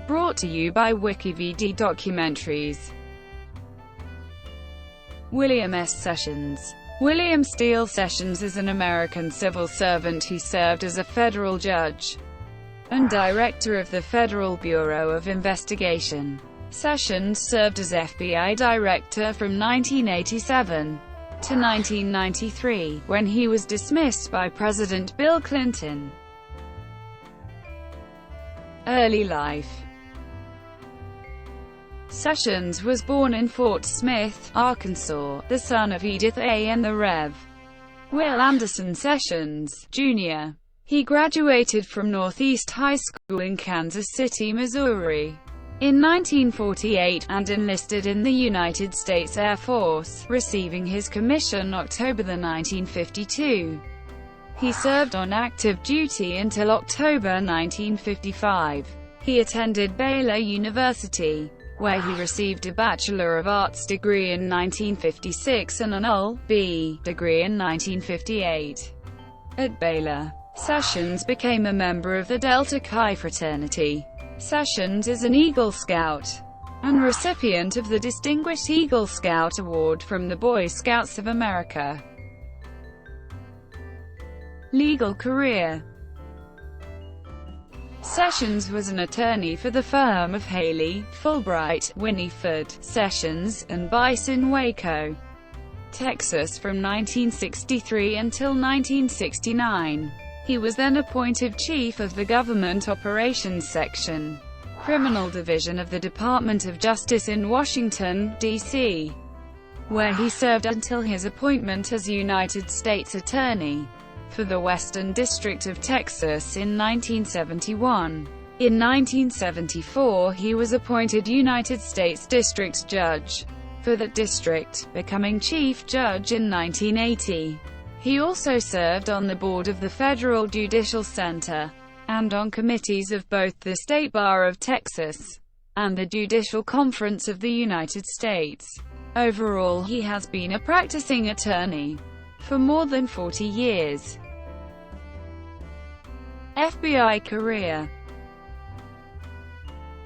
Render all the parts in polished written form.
Brought to you by WikiVidi Documentaries. William S. Sessions. William Steele Sessions is an American civil servant who served as a federal judge and director of the Federal Bureau of Investigation. Sessions served as FBI director from 1987 to 1993, when he was dismissed by President Bill Clinton. Early life. Sessions was born in Fort Smith, Arkansas, the son of Edith A. and the Rev. Will Anderson Sessions, Jr. He graduated from Northeast High School in Kansas City, Missouri, in 1948, and enlisted in the United States Air Force, receiving his commission October 1952. He served on active duty until October 1955. He attended Baylor University, where he received a Bachelor of Arts degree in 1956 and an LL.B. degree in 1958. At Baylor, Sessions became a member of the Delta Chi fraternity. Sessions is an Eagle Scout and recipient of the Distinguished Eagle Scout Award from the Boy Scouts of America. Legal career. Sessions was an attorney for the firm of Haley, Fulbright, Winifred, Sessions, and Bice in Waco, Texas from 1963 until 1969. He was then appointed Chief of the Government Operations Section, Criminal Division of the Department of Justice in Washington, D.C., where he served until his appointment as United States Attorney for the Western District of Texas in 1971. In 1974 he was appointed United States District Judge for that district, becoming Chief Judge in 1980. He also served on the board of the Federal Judicial Center, and on committees of both the State Bar of Texas and the Judicial Conference of the United States. Overall, he has been a practicing attorney for more than 40 years. FBI career.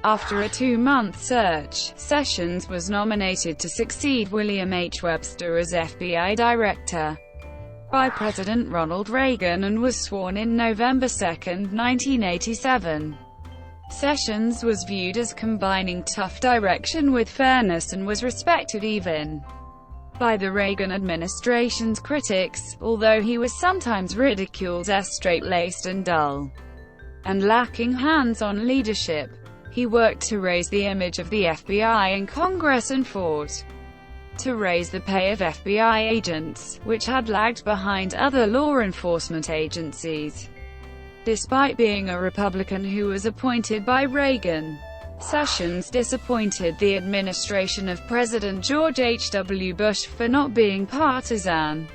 After a 2-month search, Sessions was nominated to succeed William H. Webster as FBI Director by President Ronald Reagan and was sworn in November 2, 1987. Sessions was viewed as combining tough direction with fairness and was respected even by the Reagan administration's critics, although he was sometimes ridiculed as straight-laced and dull and lacking hands-on leadership. He worked to raise the image of the FBI in Congress and fought to raise the pay of FBI agents, which had lagged behind other law enforcement agencies. Despite being a Republican who was appointed by Reagan, Sessions disappointed the administration of President George H.W. Bush for not being partisan,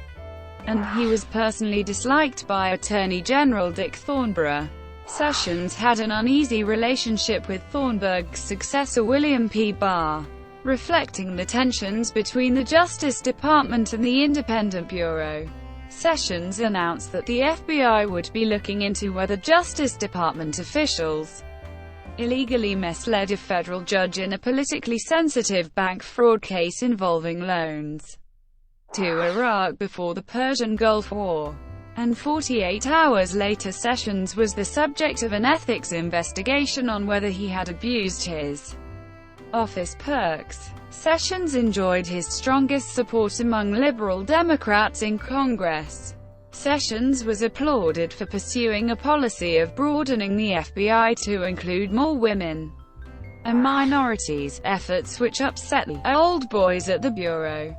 and he was personally disliked by Attorney General Dick Thornburgh. Sessions had an uneasy relationship with Thornburgh's successor William P. Barr, reflecting the tensions between the Justice Department and the Independent Bureau. Sessions announced that the FBI would be looking into whether Justice Department officials illegally misled a federal judge in a politically sensitive bank fraud case involving loans to Iraq before the Persian Gulf War. And 48 hours later, Sessions was the subject of an ethics investigation on whether he had abused his office perks. Sessions enjoyed his strongest support among liberal Democrats in Congress. Sessions was applauded for pursuing a policy of broadening the FBI to include more women and minorities, efforts which upset the old boys at the Bureau.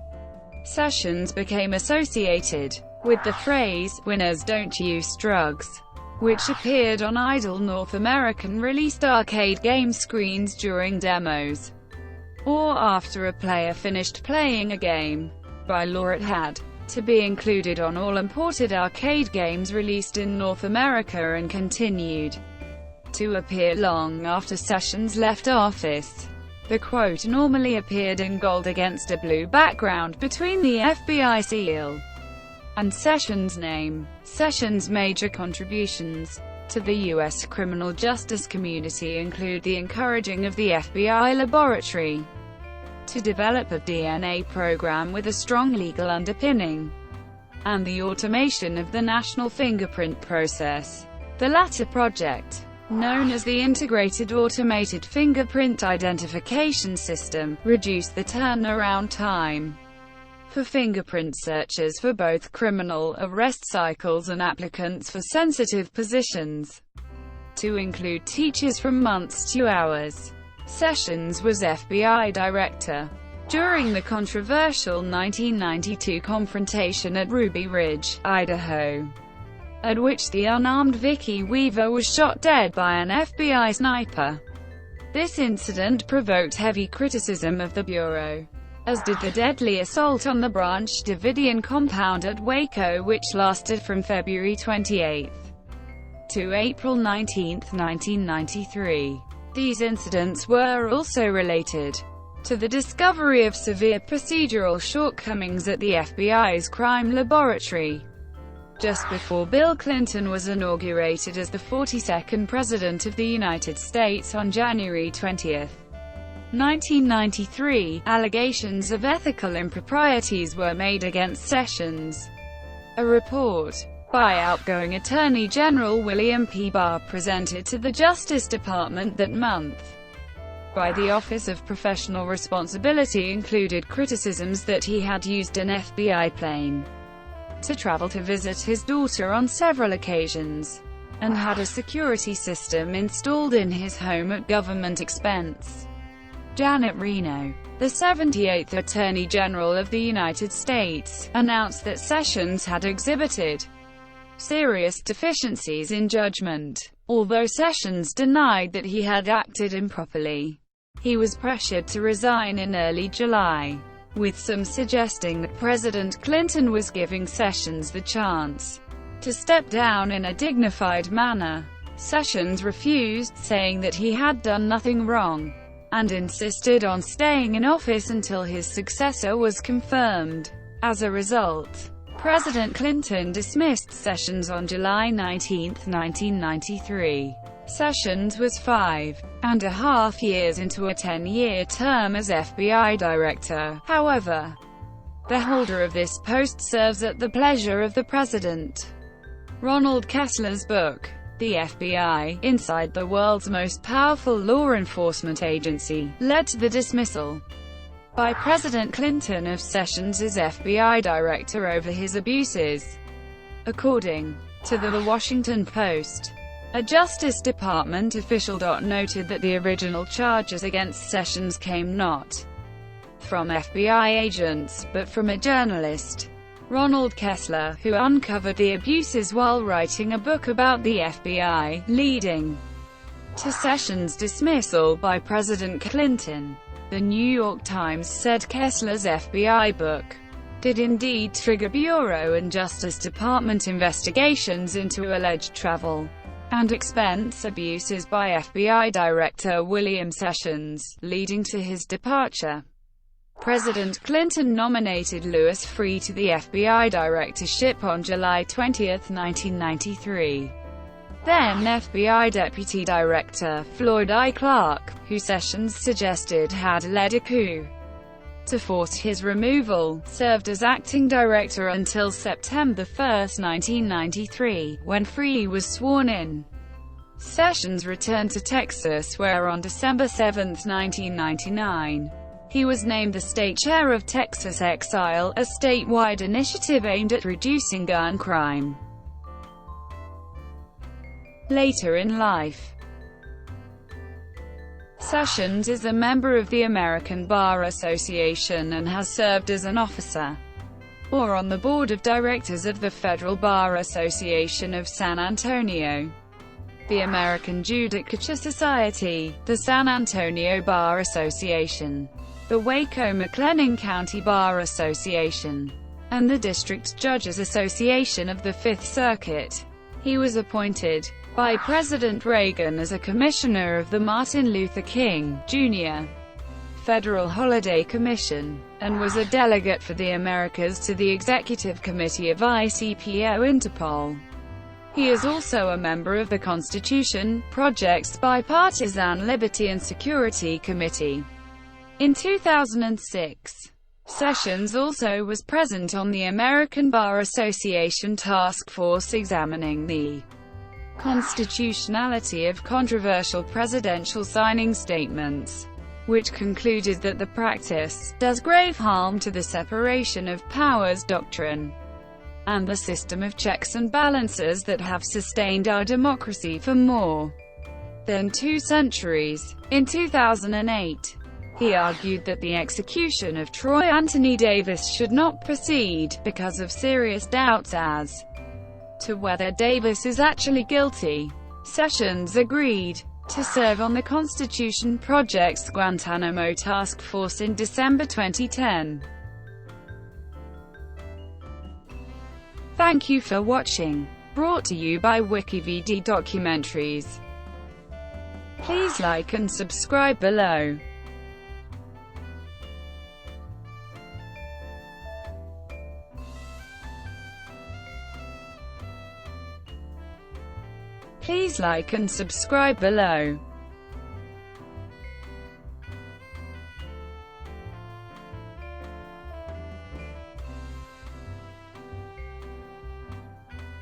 Sessions became associated with the phrase, "Winners don't use drugs," which appeared on Idle North American released arcade game screens during demos, or after a player finished playing a game. By law it had to be included on all imported arcade games released in North America and continued to appear long after Sessions left office. The quote normally appeared in gold against a blue background between the FBI seal and Sessions' name. Sessions' major contributions to the U.S. criminal justice community include the encouraging of the FBI laboratory to develop a DNA program with a strong legal underpinning, and the automation of the national fingerprint process. The latter project, known as the Integrated Automated Fingerprint Identification System, reduced the turnaround time for fingerprint searches for both criminal arrest cycles and applicants for sensitive positions to include teachers from months to hours. Sessions was FBI director during the controversial 1992 confrontation at Ruby Ridge, Idaho, at which the unarmed Vicky Weaver was shot dead by an FBI sniper. This incident provoked heavy criticism of the Bureau, as did the deadly assault on the Branch Davidian compound at Waco, which lasted from February 28 to April 19, 1993. These incidents were also related to the discovery of severe procedural shortcomings at the FBI's crime laboratory, just before Bill Clinton was inaugurated as the 42nd President of the United States on January 20, 1993. Allegations of ethical improprieties were made against Sessions. A report by outgoing Attorney General William P. Barr presented to the Justice Department that month by the Office of Professional Responsibility included criticisms that he had used an FBI plane to travel to visit his daughter on several occasions, and had a security system installed in his home at government expense. Janet Reno, the 78th Attorney General of the United States, announced that Sessions had exhibited serious deficiencies in judgment. Although Sessions denied that he had acted improperly, he was pressured to resign in early July, with some suggesting that President Clinton was giving Sessions the chance to step down in a dignified manner. Sessions refused, saying that he had done nothing wrong, and insisted on staying in office until his successor was confirmed. As a result, President Clinton dismissed Sessions on July 19, 1993. Sessions was 5.5 years into a 10-year term as FBI director. However, the holder of this post serves at the pleasure of the president. Ronald Kessler's book, The FBI, Inside the World's Most Powerful Law Enforcement Agency, led to the dismissal by President Clinton of Sessions as FBI director over his abuses. According to the Washington Post, a Justice Department official noted that the original charges against Sessions came not from FBI agents, but from a journalist, Ronald Kessler, who uncovered the abuses while writing a book about the FBI, leading to Sessions' dismissal by President Clinton. The New York Times said Kessler's FBI book did indeed trigger Bureau and Justice Department investigations into alleged travel and expense abuses by FBI Director William Sessions, leading to his departure. President Clinton nominated Louis Freeh to the FBI directorship on July 20, 1993. Then FBI Deputy Director Floyd I. Clark, who Sessions suggested had led a coup to force his removal, served as acting director until September 1, 1993, when Freeh was sworn in. Sessions returned to Texas, where on December 7, 1999, he was named the state chair of Texas Exile, a statewide initiative aimed at reducing gun crime. Later in life, Sessions is a member of the American Bar Association and has served as an officer or on the board of directors of the Federal Bar Association of San Antonio, the American Judicature Society, the San Antonio Bar Association, the Waco-McLennan County Bar Association, and the District Judges Association of the Fifth Circuit. He was appointed by President Reagan as a commissioner of the Martin Luther King, Jr. Federal Holiday Commission, and was a delegate for the Americas to the Executive Committee of ICPO Interpol. He is also a member of the Constitution Project's Bipartisan Liberty and Security Committee. In 2006, Sessions also was present on the American Bar Association task force examining the constitutionality of controversial presidential signing statements, which concluded that the practice does grave harm to the separation of powers doctrine and the system of checks and balances that have sustained our democracy for more than 2 centuries. In 2008, he argued that the execution of Troy Anthony Davis should not proceed, because of serious doubts as to whether Davis is actually guilty. Sessions agreed to serve on the Constitution Project's Guantanamo Task Force in December 2010. Thank you for watching. Brought to you by WikiVidi Documentaries. Please like and subscribe below. Please like and subscribe below.